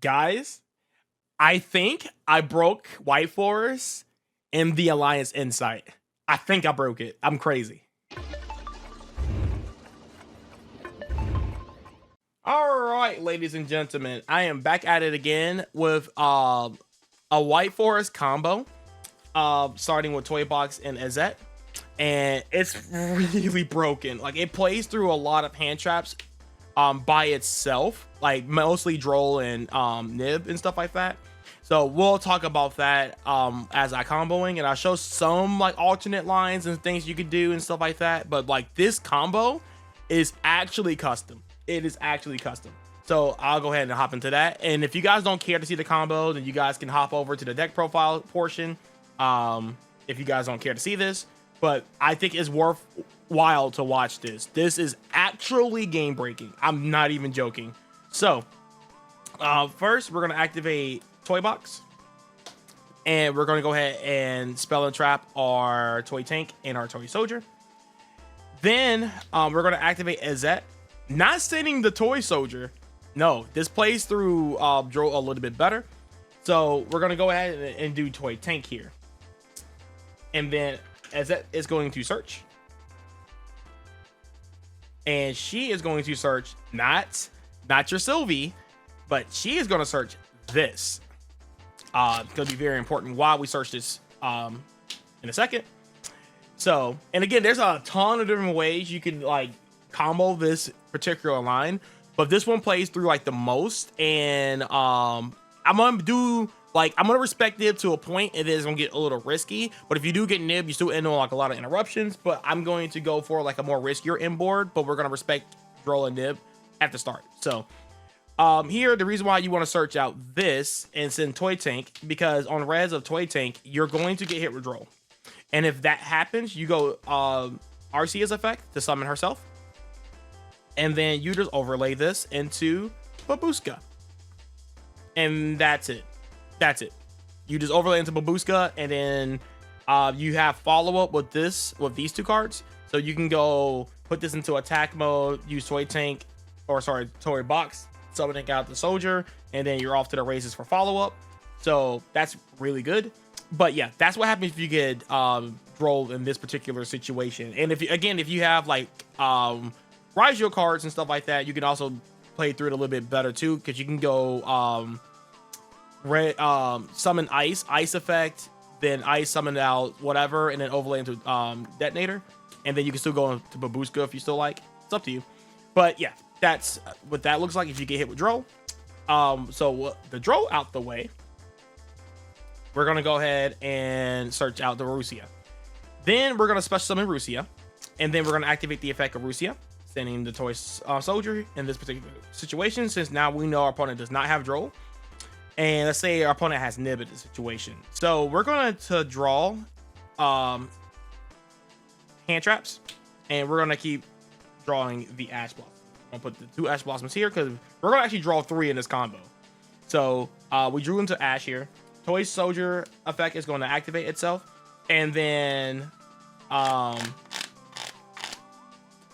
Guys, I think I broke White Forest in the Alliance Insight. I think I broke it. I'm crazy. All right, ladies and gentlemen, I am back at it again with a White Forest combo, starting with Toy Box and Azette, and it's really broken. Like, it plays through a lot of hand traps by itself, like mostly Droll and Nib and stuff like that. So we'll talk about that as I comboing, and I'll show some like alternate lines and things you could do and stuff like that. But like, this combo is actually custom. It is actually custom. So I'll go ahead and hop into that. And if you guys don't care to see the combo, then you guys can hop over to the deck profile portion if you guys don't care to see this. But I think it's worthwhile to watch this. This is actually game breaking. I'm not even joking. So first, we're going to activate Toy Box, and we're going to go ahead and spell and trap our Toy Tank and our Toy Soldier. Then we're going to activate Azette, not sending the Toy Soldier. No, this plays through Droll a little bit better. So we're going to go ahead and do Toy Tank here. And then Azette is going to search. And she is going to search not your Sylvie, but she is going to search this. It's going to be very important while we search this in a second. So, and again, there's a ton of different ways you can like combo this particular line, but this one plays through like the most. And I'm gonna respect Nib to a point, and then it's gonna get a little risky. But if you do get Nib, you still end on like a lot of interruptions. But I'm going to go for like a more riskier inboard, but we're gonna respect Droll and Nib at the start. So here, the reason why you want to search out this and send Toy Tank, because on res of Toy Tank, you're going to get hit with Droll. And if that happens, you go Arceus effect to summon herself. And then you just overlay this into Babushka. And that's it. That's it. You just overlay into Babushka, and then you have follow-up with these two cards. So you can go put this into attack mode, use Toy Tank, Toy Box, summoning out the Soldier, and then you're off to the races for follow-up. So that's really good. But yeah, that's what happens if you get Droll in this particular situation. And if you have like Raigio cards and stuff like that, you can also play through it a little bit better too, because you can go summon ice effect, then ice summon out whatever, and then overlay into detonator, and then you can still go into Babushka if you still like. It's up to you. But yeah, that's what that looks like if you get hit with Droll. So the Droll out the way, we're gonna go ahead and search out the Rusia. Then we're gonna special summon Rusia, and then we're gonna activate the effect of Rusia, sending the Toy Soldier in this particular situation, since now we know our opponent does not have Droll. And let's say our opponent has Nib in this situation. So we're going to draw hand traps, and we're going to keep drawing the Ash Blossom. I'm going to put the 2 Ash Blossoms here, because we're going to actually draw 3 in this combo. So we drew into Ash here. Toy Soldier effect is going to activate itself. And then,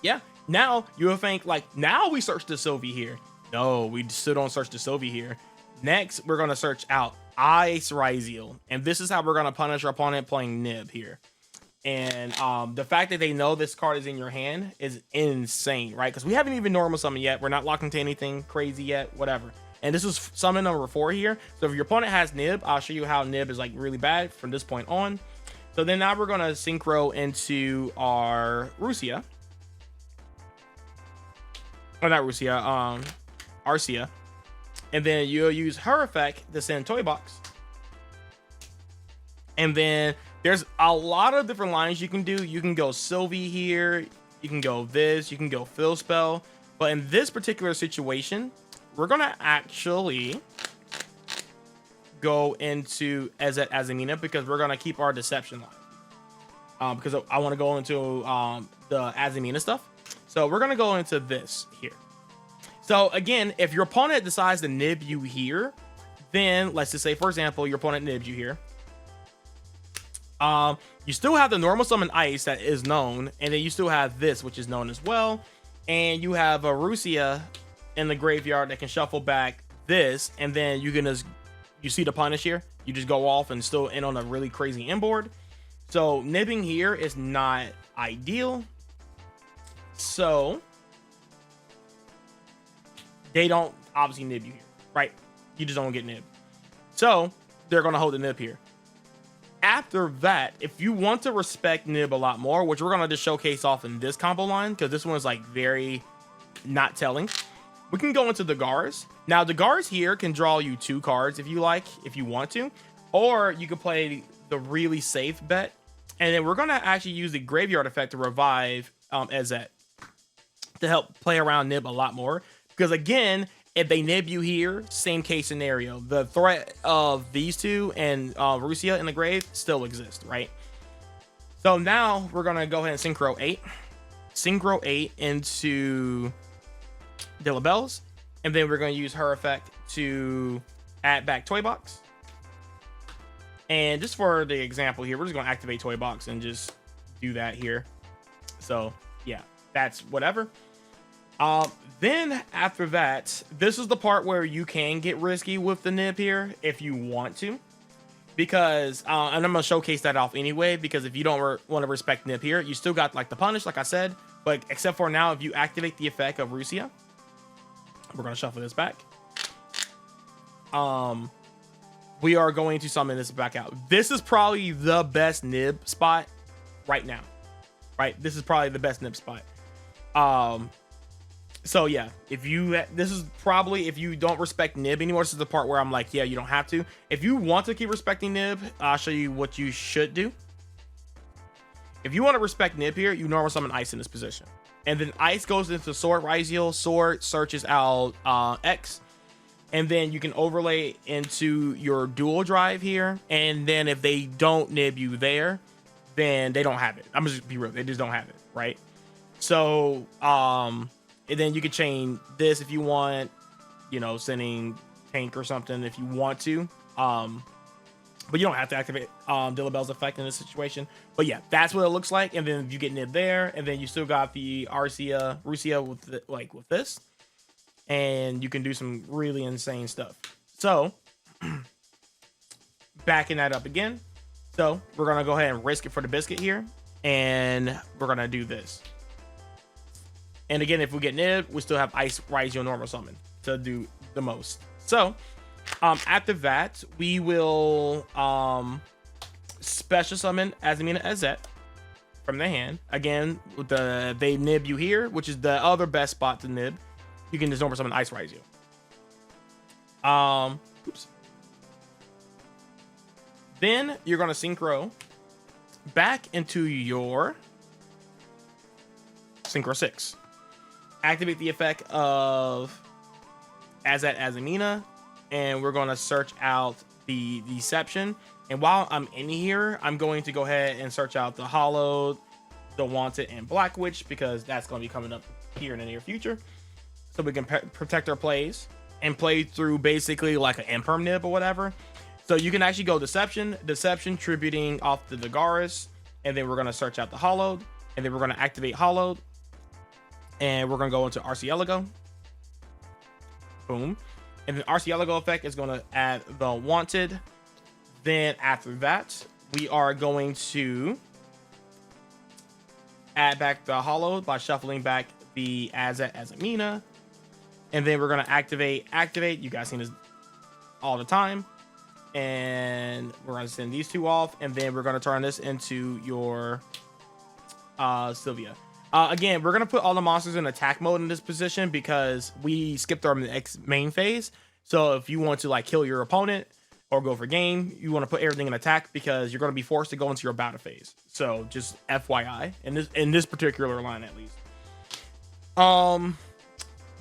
yeah. Now you would think like, now we search the Sylvie here. No, we still don't search the Sylvie here. Next, we're going to search out Ice Raziel. And this is how we're going to punish our opponent playing Nib here. And the fact that they know this card is in your hand is insane, right? Because we haven't even normal summoned yet. We're not locked into anything crazy yet, whatever. And this is summon number 4 here. So if your opponent has Nib, I'll show you how Nib is like really bad from this point on. So then now we're going to synchro into our Rusia. Or not Rusia, Arcia. And then you'll use her effect to send Toy Box. And then there's a lot of different lines you can do. You can go Sylvie here. You can go this. You can go Fill Spell. But in this particular situation, we're going to actually go into Azette Azamina, because we're going to keep our Deception line. Because I want to go into the Azamina stuff. So we're going to go into this here. So again, if your opponent decides to nib you here, then let's just say, for example, your opponent nibs you here. You still have the normal summon ice that is known, and then you still have this, which is known as well. And you have a Rusia in the graveyard that can shuffle back this, and then you can just, you see the punish here, you just go off and still end on a really crazy inboard. So nibbing here is not ideal. So they don't obviously nib you here, right? You just don't get nibbed. So they're going to hold the nib here. After that, if you want to respect nib a lot more, which we're going to just showcase off in this combo line, because this one is like very not telling, we can go into the Gars. Now the Gars here can draw you 2 cards if you like, if you want to, or you can play the really safe bet. And then we're going to actually use the graveyard effect to revive Ezet to help play around nib a lot more. Because again, if they nib you here, same case scenario. The threat of these two and Rusia in the grave still exists, right? So now we're going to go ahead and Synchro 8. Synchro 8 into Dillabells. And then we're going to use her effect to add back Toy Box. And just for the example here, we're just going to activate Toy Box and just do that here. So yeah, that's whatever. Then after that, this is the part where you can get risky with the nib here if you want to, because and I'm gonna showcase that off anyway, because if you don't want to respect nib here, you still got like the punish, like I said, but except for now, if you activate the effect of Rusia, we're gonna shuffle this back. We are going to summon this back out. This is probably the best nib spot right now, right? This is probably the best nib spot. So yeah, this is probably, if you don't respect nib anymore, this is the part where I'm like, yeah, you don't have to. If you want to keep respecting nib, I'll show you what you should do. If you want to respect nib here, you normal summon Ice in this position. And then Ice goes into Sword Ryziel, Sword searches out X. And then you can overlay into your dual drive here. And then if they don't nib you there, then they don't have it. I'm just be real, they just don't have it, right? So, and then you can chain this if you want, you know, sending tank or something if you want to. But you don't have to activate Dillabell's effect in this situation. But yeah, that's what it looks like. And then you get nib there, and then you still got the Rusia with with this. And you can do some really insane stuff. So, backing that up again. So, we're going to go ahead and risk it for the biscuit here. And we're going to do this. And again, if we get nibbed, we still have Ice Ryziel normal summon to do the most. So, after that, we will special summon Azamina Ezet from the hand. Again, with they nib you here, which is the other best spot to nib. You can just normal summon Ice Ryziel. Oops. Then you're going to Synchro back into your Synchro 6. Activate the effect of Azamina, and we're going to search out the Deception. And while I'm in here, I'm going to go ahead and search out the Hollowed, the Wanted, and Black Witch, because that's going to be coming up here in the near future. So we can protect our plays and play through basically like an Imperm nib or whatever. So you can actually go Deception, tributing off the Dagaris, and then we're going to search out the Hollowed, and then we're going to activate Hollowed, and we're going to go into Arcielago. Boom. And then Arcielago effect is going to add the Wanted. Then after that, we are going to add back the Hollowed by shuffling back the Azamina. And then we're going to activate. You guys seen this all the time. And we're going to send these two off. And then we're going to turn this into your Sylvia. Again, we're going to put all the monsters in attack mode in this position because we skipped our next main phase. So if you want to like kill your opponent or go for game, you want to put everything in attack because you're going to be forced to go into your battle phase. So just FYI, in this particular line at least.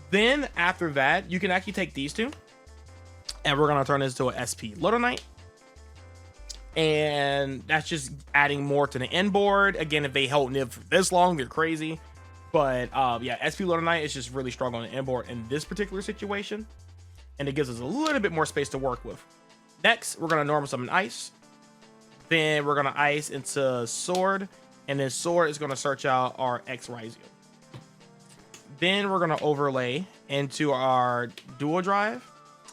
Then after that, you can actually take these two, and we're gonna turn this to a SP Loto Knight, and that's just adding more to the end board. Again, if they hold nib for this long, they're crazy. But yeah, SP Loto Knight is just really strong on the end board in this particular situation, and it gives us a little bit more space to work with. Next, we're gonna normal summon Ice. Then we're gonna Ice into Sword, and then Sword is gonna search out our X Ryziel. Then we're going to overlay into our dual drive,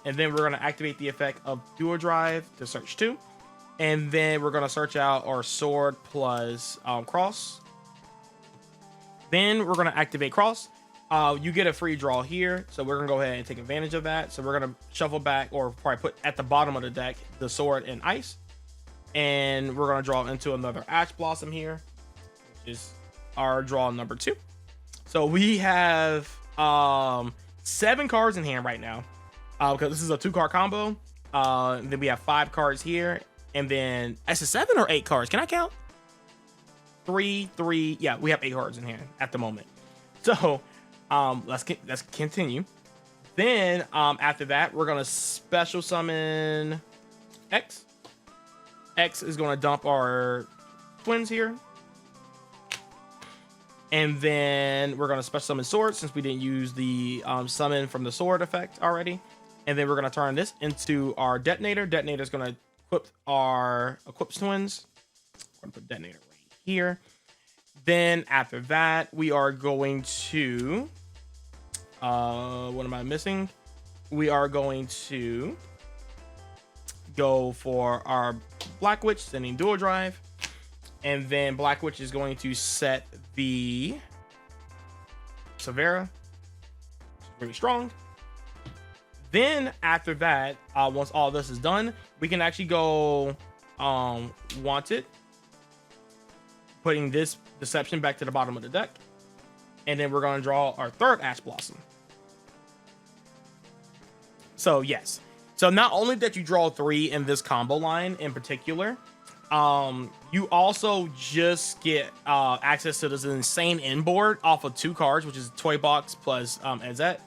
and then we're going to activate the effect of dual drive to search 2, and then we're going to search out our sword plus cross. Then we're going to activate cross. You get a free draw here, so we're gonna go ahead and take advantage of that. So we're gonna shuffle back, or probably put at the bottom of the deck, the sword and ice, and we're gonna draw into another Ash Blossom here, which is our draw number 2. So we have 7 cards in hand right now, because this is a 2-card combo. Then we have 5 cards here, and then that's a 7 or 8 cards. Can I count? 3. Yeah, we have 8 cards in hand at the moment. So let's continue. Then after that, we're gonna special summon X. X is gonna dump our twins here, and then we're gonna special summon sword since we didn't use the summon from the sword effect already. And then we're gonna turn this into our detonator. Detonator is gonna equip our equips twins. I'm gonna put detonator right here. Then after that, we are going to what am I missing? We are going to go for our Black Witch, sending dual drive, and then Black Witch is going to set the Severa, really strong. Then after that, once all this is done, we can actually go Wanted, putting this Deception back to the bottom of the deck, and then we're going to draw our 3rd Ash Blossom. So yes, so not only that you draw 3 in this combo line in particular, you also just get access to this insane inboard off of 2 cards, which is Toy Box plus Edzet.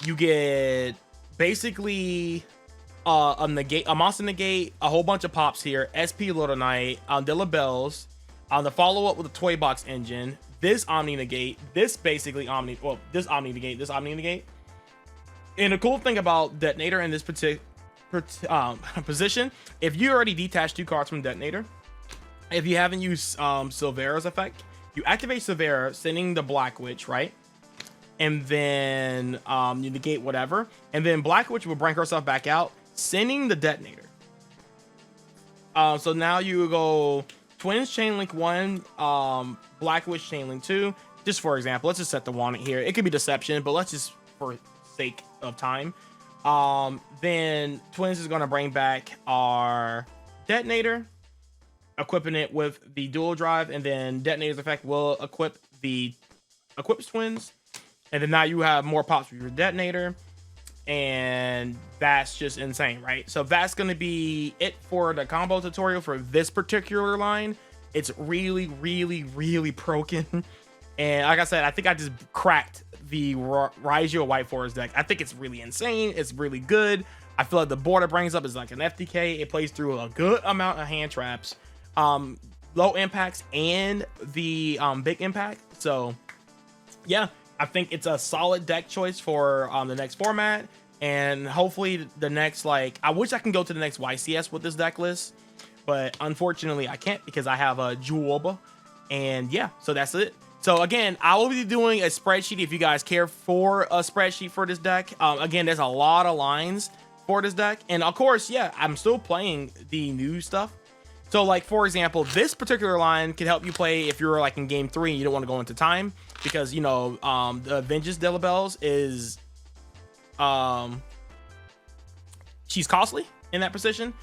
You get basically a negate, a monster negate, a whole bunch of pops here, SP Little Knight, Dilla Bells, the follow up with the Toy Box engine, this Omni negate, this basically Omni, well, this Omni negate, this Omni negate. And the cool thing about Detonator in this particular position, if you already detached 2 cards from Detonator, if you haven't used Silvera's effect, you activate Silvera, sending the Black Witch, right? And then you negate whatever, and then Black Witch will bring herself back out, sending the Detonator. So now you go Twins Chainlink 1, Black Witch Chainlink 2, just for example. Let's just set the Wanted here. It could be Deception, but let's just, for sake of time, then Twins is going to bring back our Detonator, equipping it with the dual drive, and then Detonator's effect will equip the equips twins, and then now you have more pops with your Detonator, and that's just insane, right? So that's going to be it for the combo tutorial for this particular line. It's really broken, and like I said, I think I just cracked the Raijio White Forest deck. I think it's really insane. It's really good. I feel like the board it brings up is like an FTK. It plays through a good amount of hand traps, low impacts, and the big impact. So yeah, I think it's a solid deck choice for the next format, and hopefully the next, like, I wish I can go to the next YCS with this deck list, but unfortunately I can't because I have a Juoba. And yeah, so that's it. So again, I will be doing a spreadsheet if you guys care for a spreadsheet for this deck. Again, there's a lot of lines for this deck, and of course, yeah, I'm still playing the new stuff. So like, for example, this particular line can help you play if you're like in game 3 and you don't want to go into time, because you know the Vengeance Dilla Bells is she's costly in that position,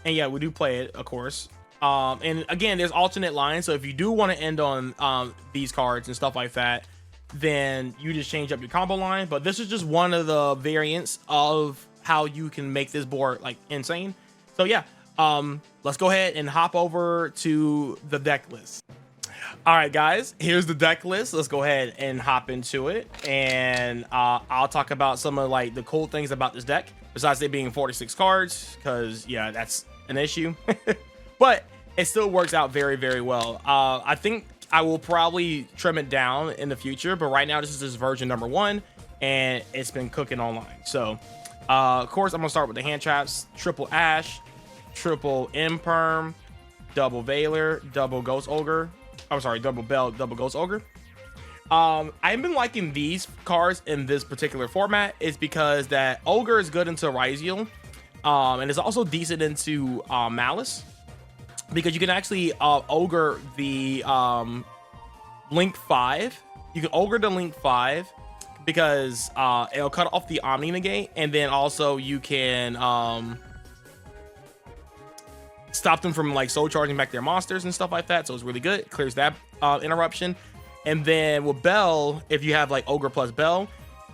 and yeah, we do play it, of course. And again, there's alternate lines, so if you do want to end on these cards and stuff like that, then you just change up your combo line. But this is just one of the variants of how you can make this board like insane. So yeah, let's go ahead and hop over to the deck list. All right, guys, here's the deck list. Let's go ahead and hop into it, and I'll talk about some of like the cool things about this deck, besides it being 46 cards, because yeah, that's an issue. But it still works out very well. I think I will probably trim it down in the future, but right now this is just version number 1, and it's been cooking online. So of course, I'm gonna start with the hand traps: triple Ash, triple Imperm, double Veiler, double Ghost Ogre. I'm sorry, double Bell, double Ghost Ogre. I've been liking these cards in this particular format is because that Ogre is good into Ryziel, and it's also decent into Malice, because you can actually Ogre the Link 5. You can Ogre the Link 5 because it'll cut off the Omni Negate, and then also you can stop them from like soul charging back their monsters and stuff like that. So it's really good. It clears that interruption. And then with Bell, if you have like Ogre plus Bell,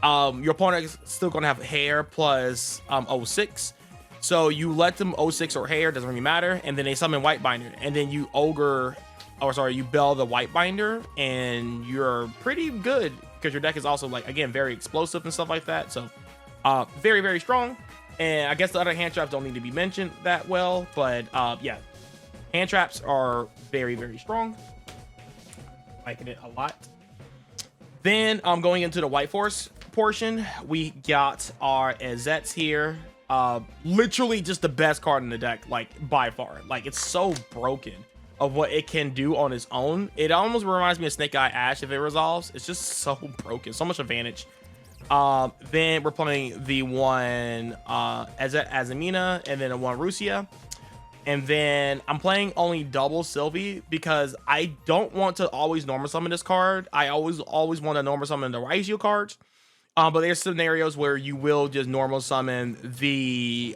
your opponent is still going to have Hair plus 06. So you let them 06 or Hair, doesn't really matter. And then they summon White Binder. And then you you Bell the White Binder, and you're pretty good because your deck is also like, again, very explosive and stuff like that. So very, very strong. And I guess the other hand traps don't need to be mentioned that well. But yeah, hand traps are very, very strong. Liking it a lot. Then going into the White Force portion, we got our Azets here. Literally just the best card in the deck, like by far. Like, it's so broken of what it can do on its own. It almost reminds me of Snake Eye Ash if it resolves. It's just so broken, so much advantage. Then we're playing the one Azamina, and then a one Rusia. And then I'm playing only double Sylvie because I don't want to always normal summon this card. I always want to normal summon the Ryziel cards. But there's scenarios where you will just normal summon the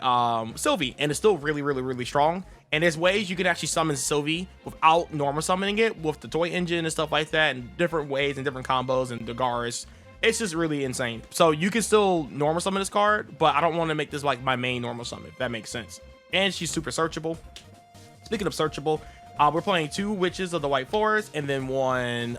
Sylvie, and it's still really, really, really strong. And there's ways you can actually summon Sylvie without normal summoning it with the toy engine and stuff like that, and different ways and different combos and Dagaris. It's just really insane. So you can still normal summon this card, but I don't want to make this like my main normal summon, if that makes sense. And she's super searchable. Speaking of searchable, we're playing 2 Witches of the White Forest, and then 1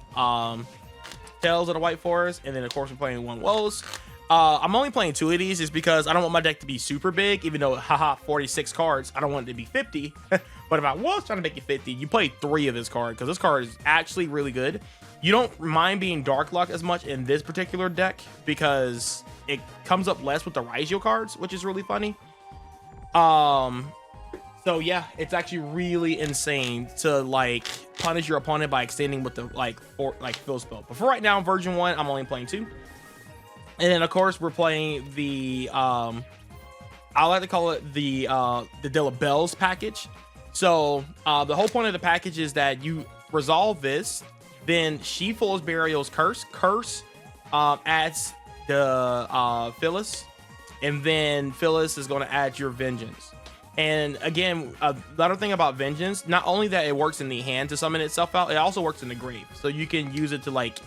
Tails of the White Forest, and then of course we're playing 1 Woes. I'm only playing 2 of these is because I don't want my deck to be super big, even though 46 cards, I don't want it to be 50. But if I was trying to make it 50, you play 3 of this card, because this card is actually really good. You don't mind being Dark Luck as much in this particular deck because it comes up less with the Ryziel cards, which is really funny. So yeah, it's actually really insane to like punish your opponent by extending with the fill spell. But for right now, version 1, I'm only playing 2. And then of course we're playing the I like to call it the Dilla Bells package. So the whole point of the package is that you resolve this, then She-Fool's Burial's Curse adds the Phyllis, and then Phyllis is going to add your Vengeance. And again, the other thing about Vengeance, not only that it works in the hand to summon itself out, it also works in the grave. So you can use it to like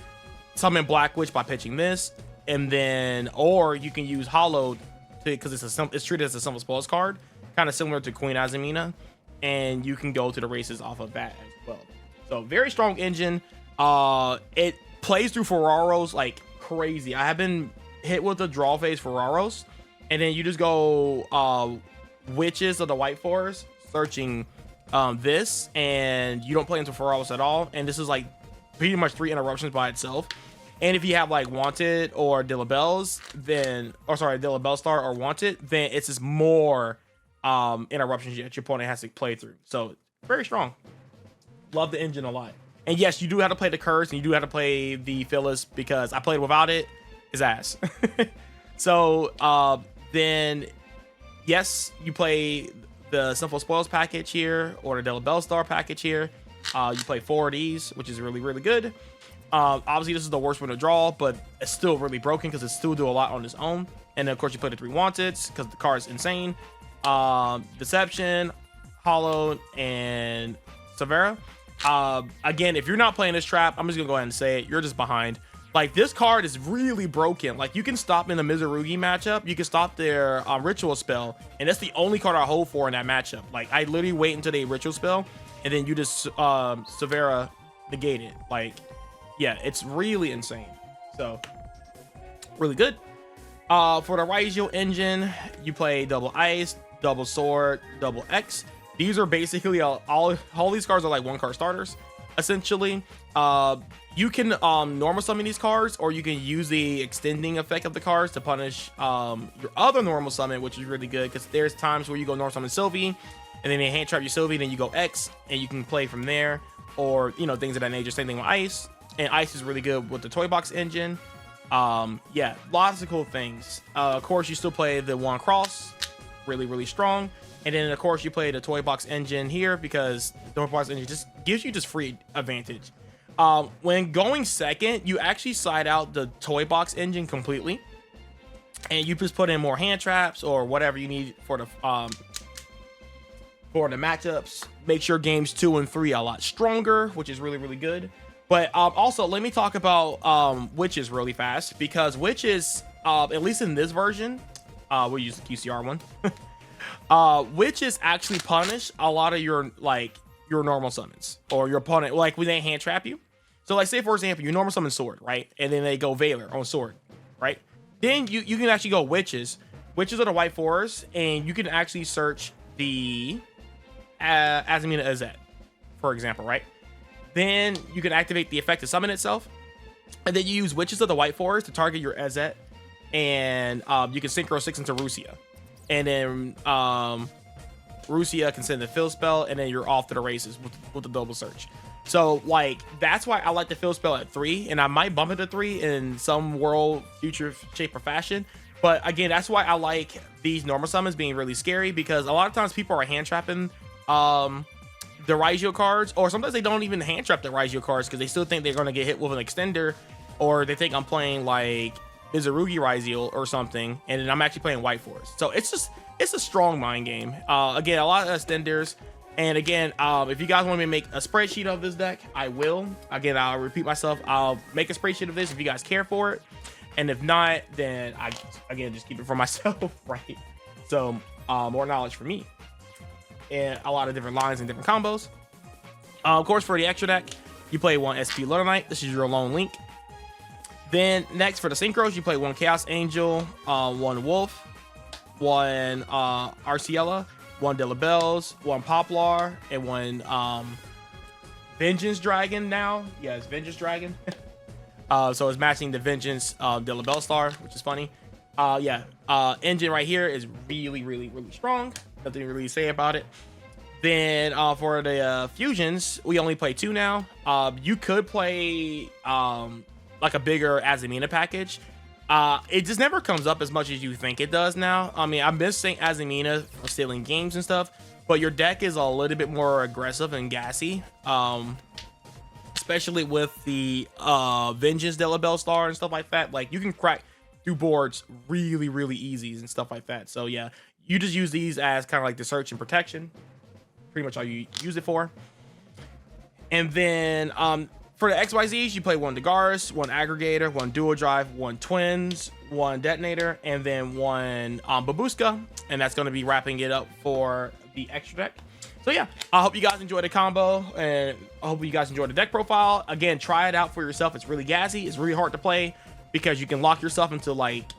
summon Black Witch by pitching this, and then, or you can use Hollowed because it's treated as a simple spells card, kind of similar to Queen Azamina, and you can go to the races off of that as well. So very strong engine. It plays through Ferraros like crazy. I have been hit with the draw phase Ferraros, and then you just go Witches of the White Forest, searching this, and you don't play into Ferraros at all, and this is like pretty much 3 interruptions by itself. And if you have like Wanted or Dilla Bells, then, or sorry, Dilla Bellstar or Wanted, then it's just more interruptions that your opponent has to play through. So very strong. Love the engine a lot. And yes, you do have to play the Curse, and you do have to play the Phyllis, because I played without it. His ass. So then yes, you play the Simple Spoils package here, or the Dilla Bellstar package here. You play 4 of these, which is really, really good. Obviously, this is the worst one to draw, but it's still really broken because it still do a lot on its own. And then, of course, you play the 3 Wanteds because the card is insane. Deception, Hollow, and Severa. Again, if you're not playing this trap, I'm just gonna go ahead and say it. You're just behind. Like, this card is really broken. Like, you can stop in a Mizurugi matchup. You can stop their ritual spell, and that's the only card I hold for in that matchup. Like, I literally wait until they ritual spell, and then you just Severa negate it. Like, yeah, it's really insane. So, really good. For the Ryziel engine, you play double Ice, double Sword, double X. These are basically all these cards are like 1-card starters, essentially. You can normal summon these cards, or you can use the extending effect of the cards to punish your other normal summon, which is really good because there's times where you go normal summon Sylvie, and then they hand trap your Sylvie, then you go X, and you can play from there, or, you know, things of that nature. Same thing with Ice. and Ice is really good with the Toy Box engine. Yeah, lots of cool things. Of course, you still play the one cross, really strong. And then of course you play the Toy Box engine here because the Toy Box engine just gives you just free advantage. When going second, you actually side out the Toy Box engine completely, and you just put in more hand traps or whatever you need for the matchups. Makes your games 2 and 3 a lot stronger, which is really good. But also let me talk about witches really fast, because witches, at least in this version, we'll use the QCR one. Witches actually punish a lot of your normal summons or your opponent, like when they hand trap you. So like, say for example, you normal summon sword, right? And then they go Valor on sword, right? Then you can actually go witches. Witches are the white 4s, and you can actually search the Azamina Azet, for example, right? Then you can activate the effect to summon itself, and then you use witches of the white 4s to target your Azet, and you can synchro 6 into Rusia. And then Rusia can send the fill spell, and then you're off to the races with the double search. So like, that's why I like the fill spell at 3, and I might bump it to 3 in some world future shape or fashion. But again, that's why I like these normal summons being really scary, because a lot of times people are hand trapping the Raigio cards, or sometimes they don't even hand trap the Raigio cards because they still think they're going to get hit with an extender, or they think I'm playing like Mizurugi Raigio or something, and then I'm actually playing white 4s. So it's a strong mind game. Again, a lot of extenders. And again, if you guys want me to make a spreadsheet of this deck, I will. Again, I'll repeat myself. I'll make a spreadsheet of this if you guys care for it. And if not, then I, again, just keep it for myself, right? So more knowledge for me. And a lot of different lines and different combos. Of course, for the extra deck, you play one SP Lunar. This is your lone link. Then next for the synchros, you play one Chaos Angel, one Wolf, one Arciella, one Delibels, one Poplar, and one Vengeance Dragon now. Yeah, it's Vengeance Dragon. So it's matching the Vengeance Delibel Star, which is funny. Yeah, engine right here is really strong. Nothing really to say about it. Then for the fusions, we only play 2 now. You could play like a bigger Azamina package. It just never comes up as much as you think it does now. I mean, I miss Saint Azamina for stealing games and stuff, but your deck is a little bit more aggressive and gassy, especially with the Vengeance Delibel Star and stuff like that. Like, you can crack through boards really easy and stuff like that. So yeah, you just use these as kind of like the search and protection, pretty much all you use it for. And then for the XYZs, you play one Dagaris, one Aggregator, one Dual Drive, one Twins, one Detonator, and then one Babushka. And that's going to be wrapping it up for the extra deck. So yeah, I hope you guys enjoyed the combo, and I hope you guys enjoyed the deck profile. Again, try it out for yourself. It's really gassy. It's really hard to play because you can lock yourself into like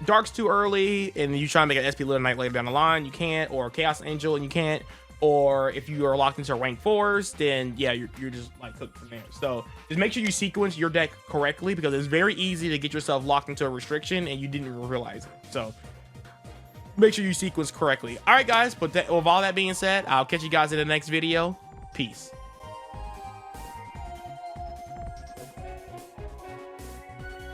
Darks too early, and you try to make an SP Little Knight later down the line, you can't, or Chaos Angel and you can't. Or if you are locked into rank 4s, then yeah, you're just like cooked from there. So just make sure you sequence your deck correctly, because it's very easy to get yourself locked into a restriction and you didn't even realize it. So make sure you sequence correctly. All right, guys, but with all that being said, I'll catch you guys in the next video. Peace.